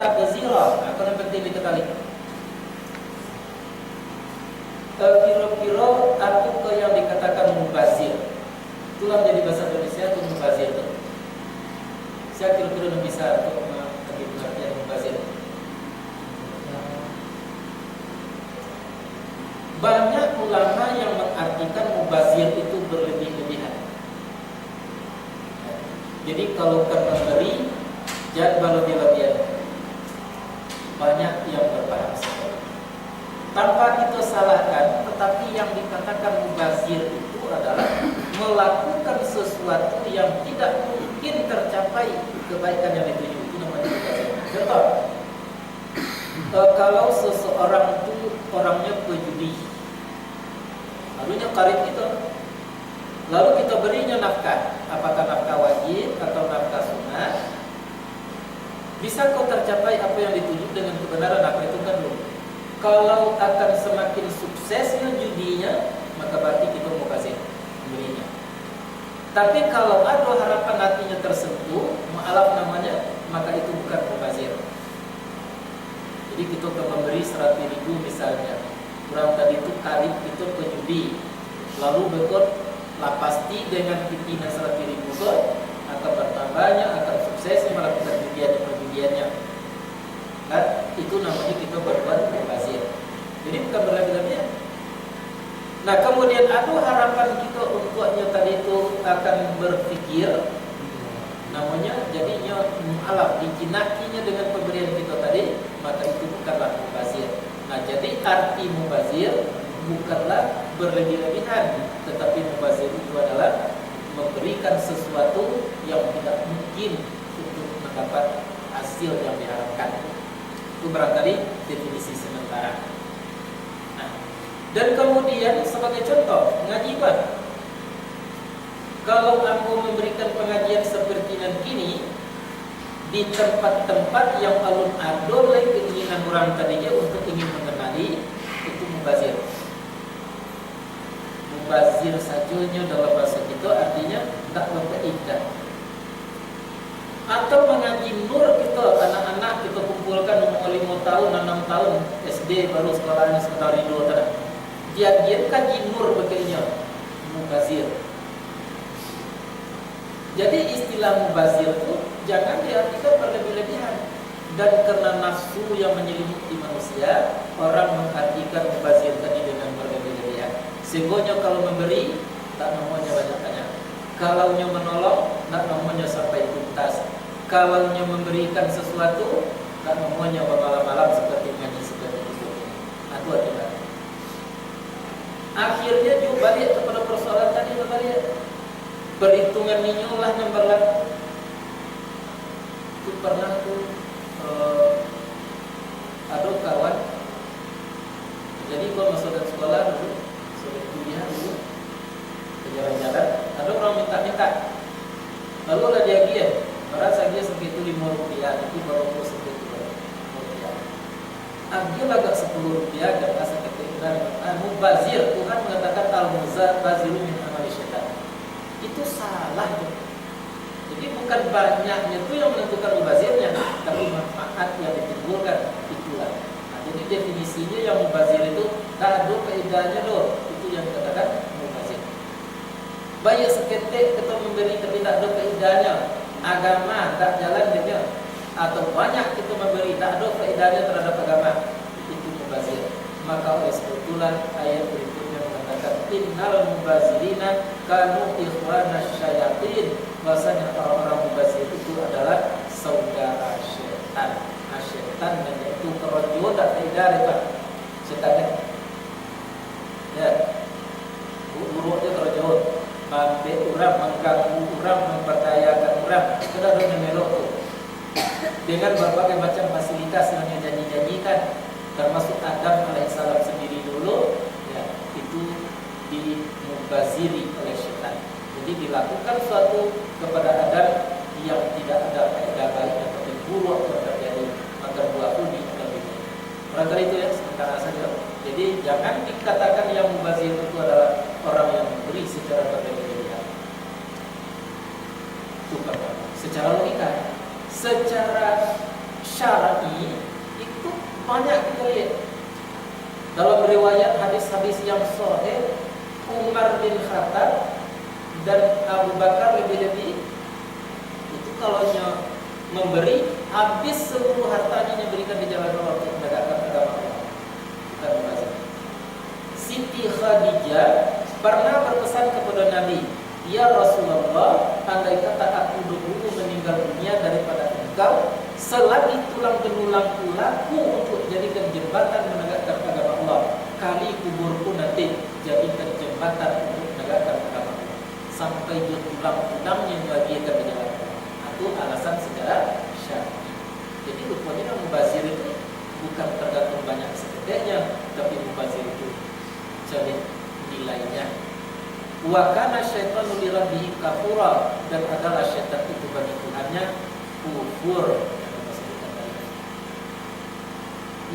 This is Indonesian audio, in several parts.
Tabzira, apa yang penting diketahui. Kira-kira apa ke yang dikatakan mubazir? Itulah menjadi bahasa Indonesia itu mubazir itu. Saya kira-kira bisa untuk mengerti pengertian mubazir. Banyak ulama yang mengartikan mubazir itu berlebih-lebihan. Jadi kalau kan memberi jangan berlebih-lebihan. Banyak yang berpaham seperti itu. Tanpa kita salahkan, tetapi yang dikatakan mubazir itu adalah melakukan sesuatu yang tidak mungkin tercapai kebaikan yang dituju. Itu namanya mubazir. Contoh, kalau seseorang itu orangnya pejudi, lalunya karib itu, lalu kita berinya nafkah, apakah nafkah wajib atau nafkah sunnah? Bisa kau tercapai apa yang dituju dengan kebenaran apa itu kan dulu. Kalau akan semakin suksesnya judinya, maka berarti kita mau kasih memberinya. Tapi kalau ada harapan hatinya tersentuh, ma'alaf namanya, maka itu bukan mubazir. Jadi kita akan memberi 100.000 misalnya. Kurang tadi itu karib itu penjudi. Lalu bekot lah pasti dengan pimpinan 100.000 itu akan bertambahnya, akan suksesnya melakukan perjudiannya. Kan itu namanya kita berbuat mubazir. Jadi bukan berlebih-lebihan. Nah kemudian ada harapan kita untuknya tadi itu akan berpikir, namanya jadinya mu'alaf, dijinakinya dengan pemberian kita tadi, maka itu bukanlah mubazir. Nah jadi arti mubazir bukanlah berlebih-lebihan, tetapi mubazir itu adalah memberikan sesuatu yang tidak mungkin untuk mendapat hasil yang diharapkan. Itu barangkali definisi sementara. Nah, dan kemudian sebagai contoh ngaji Pak, kalau aku memberikan pengajian seperti ini di tempat-tempat yang alun adol keinginan orang tadinya untuk ingin mengenali, itu mubazir. Mubazir sajanya dalam bahasa kita artinya tak berkaidah. Atau mengaji nur kita, anak-anak kita kumpulkan umur 5 tahun, 6 tahun SD baru sekolahnya sekitar Ridho tadi. Dia kaji nur begini, mubazir. Jadi istilah mubazir itu jangan diartikan berlebih-lebihan. Dan karena nafsu yang menyelimuti manusia, orang mengartikan mubazir tadi dengan berlebih-lebihan. Sehingga kalau memberi, tak namanya banyak-banyak. Kalau menolong, tak namanya sampai tuntas. Kalau memberikan sesuatu, tak namanya malam-malam seperti ngaji seperti itu. Atau tidak. Akhirnya juga balik kepada persoalan tadi, balik. Perhitungan ninyolah yang berlaku. Itu pernah tuh ada kawan. Jadi kalau masuk sekolah dulu, sudah kuliah dulu, jalan-jalan, ada orang minta-minta. Lalu lah dia giat, merasa dia segitu Rp5, itu baru segitu Rp5. Dia agak Rp10, agak sekitar mubazir. Tuhan mengatakan al-mubaziru min amali syaitan. Itu salah tuh. Jadi bukan banyaknya itu yang menentukan mubazirnya, tapi manfaat yang ditimbulkan itulah. Nah, jadi definisinya yang mubazir itu tak ada kaidahnya loh. Itu yang dikatakan mubazir. Banyak seketik kita memberi tapi tak ada kaidahnya. Agama tak jalan dia. Atau banyak kita memberi tak ada kaidahnya terhadap agama. Itu mubazir. Maka oleh sebetulnya ayat berikutnya mengatakan innal mubazirina kanu ikhwana syayatin. Bahasanya orang-orang mubazir itu adalah saudara syaitan. Nah, syaitan itu kerojo tak tidak Pak. Syaitan ya. Buruknya kerojo. Mampu orang mengganggu orang, memperdayakan orang. Sudah ada melok tuh. Dengan berbagai macam fasilitas yang dijanji-janjikan, termasuk Adam alaihissalam sendiri dulu, ya, itu dimubaziri oleh syaitan. Jadi dilakukan suatu kepada Adam yang tidak ada faedah baik atau buruk yang terjadi, maka buahku diambil. Barangkali itu ya sementara saja. Jadi jangan dikatakan yang mubazir itu adalah orang yang memberi secara berlebihan. Itu pertama. Secara logika, secara syar'i itu banyak kita lihat. Dalam riwayat hadis-hadis yang sahih, Umar bin Khattab dan Abu Bakar lebih-lebih itu kalau memberi habis seluruh hartanya berikan di jalan Allah untuk menegakkan agama Allah. Bukan membazir. Siti Khadijah pernah berpesan kepada Nabi, "Ya Rasulullah, andai kata aku dulu meninggal dunia daripada engkau, selagi tulang benulangku laku untuk jadikan jembatan menegakkan agama Allah, kali kuburku nanti jadikan jembatan untuk menegakkan agama Allah, sampai tulang-tulangnya membagikan di jalan Allah." Itu alasan secara syar'i. Jadi rupanya mubazir itu bukan tergantung banyak sekedeknya, tapi mubazir itu jadi nilainya. Wa kana syaitanu li rabbihi kafura, dan adalah syaitan itu bagi Tuhannya kufur.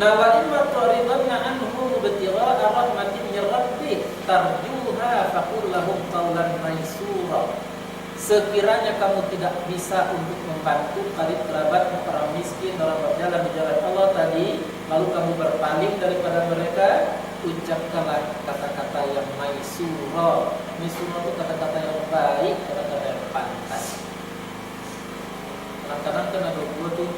Wa imma turidanna anhum ibtigha'a rahmatin min rabbih tarjuha faqul lahum qawlan maysura. Sekiranya kamu tidak bisa untuk membantu karib kerabat orang miskin dalam berjalan di jalan Allah tadi, lalu kamu berpaling daripada mereka, ucapkanlah kata-kata yang maisura. Maisura itu kata-kata yang baik, kata-kata yang pantas. Kadang-kadang kan ada gua tuh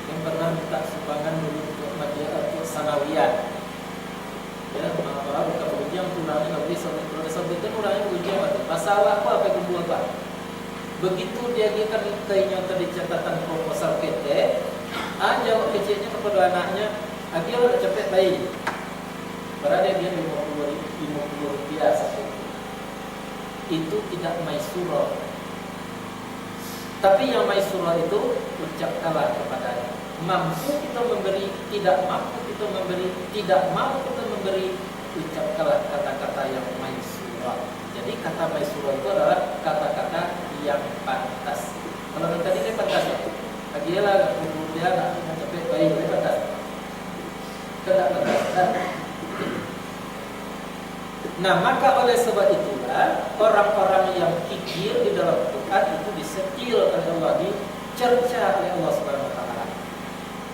yang pernah minta sumbangan dulu untuk madrasah untuk sanawiyah. Ya, orang buka ujian kurangnya nggak bisa, kalau sampai kurangnya ujian apa? Masalah apa yang kedua pak? Begitu dia kan kayaknya tadi catatan proposal PT, jawab kecilnya kepada anaknya, akhirnya udah cepet baik. Berada dia 50 rupiah satu. Itu tidak maisura. Tapi yang maisura itu ucapkanlah kepadanya. Mampu kita memberi, tidak mampu kita memberi, tidak mampu kita memberi, ucapkanlah kata-kata yang maisura. Jadi kata maisura itu adalah kata-kata yang pantas. Kalau yang tadi dia pantas ya, agilah dia nak mencapai baik dia pantas. Tidak pantas. Nah, maka oleh sebab itulah orang-orang yang kikir di dalam Quran itu disetil oleh Allah, dicerca oleh Allah Subhanahu wa taala.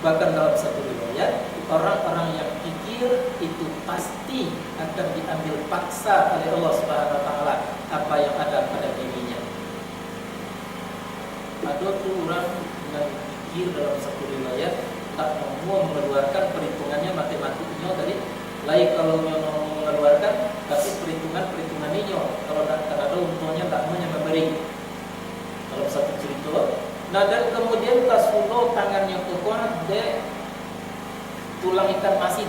Bahkan dalam satu riwayat, orang-orang yang kikir itu pasti akan diambil paksa oleh Allah Subhanahu wa taala apa yang ada pada dirinya. Ada tuh orang dengan kikir dalam satu riwayat tak mau mengeluarkan perhitungannya matematiknya tadi. Lain kalau mau mengeluarkan, tapi perhitungan ini kalau tak ada untungnya tak mau memberi. Dalam satu cerita. Nah, dan kemudian Rasulullah tangannya kuat de tulang ikan masin.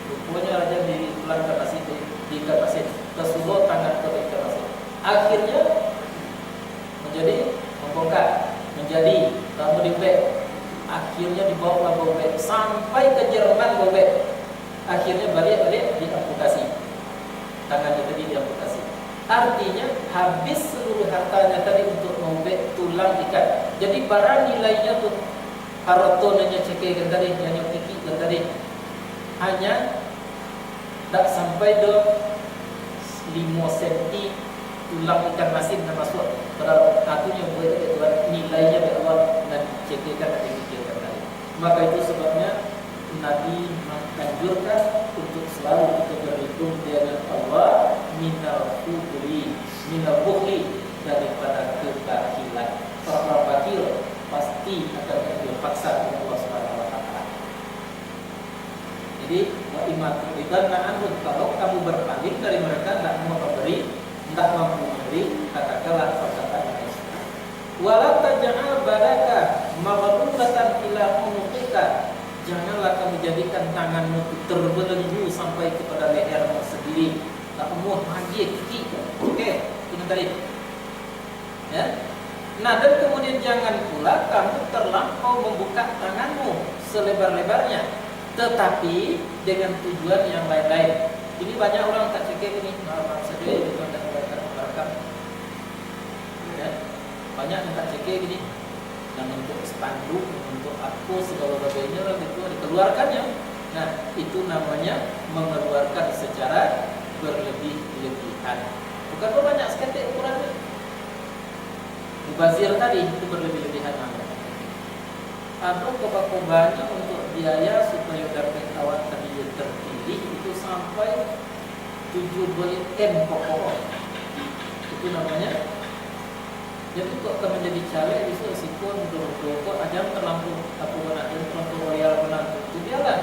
Rupanya ada di tulang ikan masin, di ikan masin. Rasulullah tangan ke ikan masin. Akhirnya menjadi membongkar, menjadi rambut bebek. Akhirnya dibawa bebek sampai ke Jerman bebek. Akhirnya balik diamputasi. Tangannya tadi diamputasi. Artinya habis seluruh hartanya tadi untuk mengubek tulang ikan. Jadi barang nilainya tuh harotonanya cekik tadi, yang kiki tadi hanya tak sampai ke 5 cm tulang ikan masin yang masuk. Padahal satunya buat itu nilainya berapa dan cekikkan dan dipikirkan tadi. Maka itu sebabnya Nabi menganjurkan untuk selalu kita berlindung dengan Allah minal bukhli daripada kebakilan. Orang bakil pasti akan dipaksa oleh Allah Subhanahu wa taala. Jadi wa imatulidanna anhum, kalau kamu berpaling dari mereka, tidak mau memberi, tidak mampu memberi, katakanlah perkataan yang sunnah. Wala taj'al badaka maghlulatan ila unuqika, janganlah kamu jadikan tanganmu terbelenggu sampai kepada lehermu sendiri. Tak mau lagi kiki. Oke, ini tadi. Ya. Nah, dan kemudian jangan pula kamu terlampau membuka tanganmu selebar-lebarnya, tetapi dengan tujuan yang lain-lain. Ini banyak orang tak cekik ini, maaf saja itu tidak merekam. Ya. Banyak yang tak cekik ini. Dan untuk spanduk, untuk aku segala bagainya itu dikeluarkannya. Nah, itu namanya mengeluarkan secara berlebih-lebihan. Bukan banyak sekali ukurannya. Mubazir tadi itu berlebih-lebihan namanya. atau kobanya untuk biaya supaya dapat awak tadi terpilih itu sampai 7 M pokok. Itu namanya. Jadi kok akan menjadi caleg itu resiko untuk kok ada terlampau apa ada terlampau royal menang itu biarlah.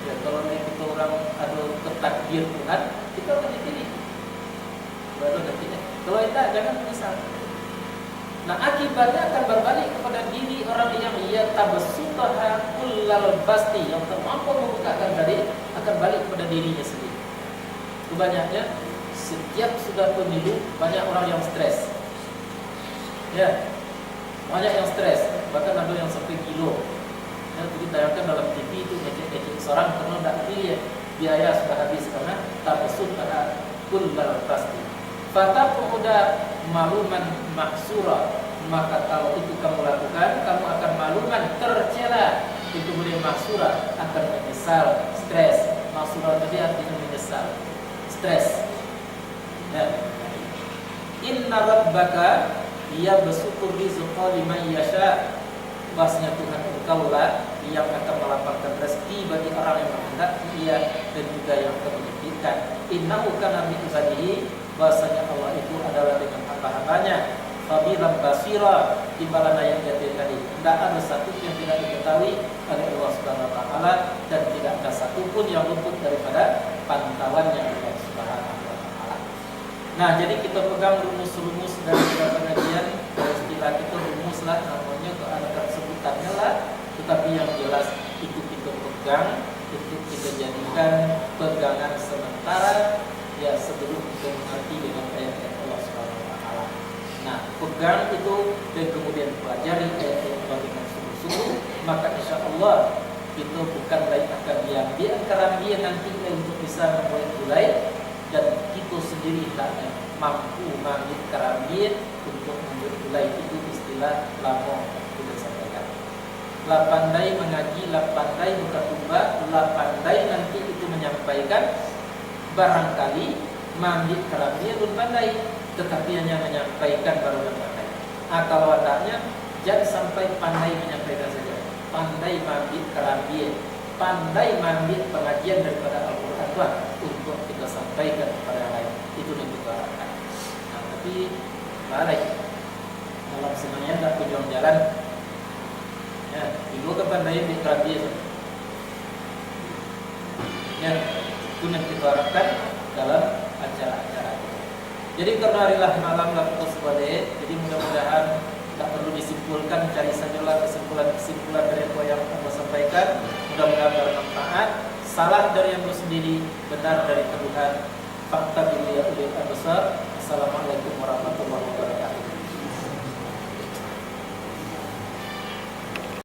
Ya kalau kita orang ada ketakdir Tuhan kita akan dipilih. Baru nantinya. Kalau tidak jangan menyesal. Nah akibatnya akan berbalik kepada diri orang yang ia tabassutaha kullal basti yang terlampau membukakan diri akan balik kepada dirinya sendiri. Kebanyakannya setiap sudah pemilu banyak orang yang stres. Ya, banyak yang stres, bahkan ada yang sampai kilo. Ya, ditayangkan dalam TV itu ngecek-ngecek seorang karena tidak pilih biaya sudah habis karena tabassutaha kullal basti. Fata pemuda maluman maksura, maka kalau itu kamu lakukan, kamu akan maluman tercela. Itu kemudian maksura akan menyesal, stres. Maksura tadi artinya menyesal, stres. Ya. Inna rabbaka yabsutur rizqa liman yasha. Bahasanya Tuhan engkaulah yang akan melapangkan rezeki bagi orang yang menghendaki Ia dan juga yang akan menyempitkan. Innahu kana bi ibadihi, bahasanya Allah itu adalah dengan hamba-hambanya. Khabiran basira, timbalan ayat tadi. Tidak ada satu yang tidak diketahui oleh Allah Subhanahu wa taala dan tidak ada satu pun yang luput daripada pantauannya Allah Subhanahu wa taala. Nah, jadi kita pegang rumus-rumus dari pengajian, istilah kita rumuslah namanya ke ada sebutannya lah, tetapi yang jelas itu kita pegang, itu kita jadikan pegangan sementara ya sebelum kita mengerti dengan ayat-ayat Allah Subhanahu wa taala. Nah, pegang itu dan kemudian pelajari ayat-ayat Allah dengan sungguh-sungguh, maka insya Allah kita bukan lain akan diambil kerambian nanti untuk bisa membuat gulai, dan kita sendiri tak mampu mengambil kerambian untuk membuat gulai. Itu istilah lama kita sampaikan. La pandai mengaji, la pandai buka tumbak, la pandai nanti itu menyampaikan. Barangkali mengambil kerambian belum pandai, tetapi hanya menyampaikan baru pandai. Kalau adanya jangan sampai pandai menyampaikan saja, pandai mengambil kerambian, pandai mengambil pengajian daripada Al-Quran Tuhan untuk kita sampaikan kepada yang lain. Itu yang kita harapkan. Nah, tapi balik dalam semuanya tidak kunjung jalan. Ya, ibu kepandaian di kerambian. Ya, itu yang kita harapkan dalam acara-acara. Jadi karena harilah malam lakukan sebagai, jadi mudah-mudahan tak perlu disimpulkan, cari sajalah kesimpulan dari apa yang Allah sampaikan. Mudah-mudahan bermanfaat. Salah dari yang sendiri, benar dari Tuhan. Fakta bilia ulil absar. Assalamualaikum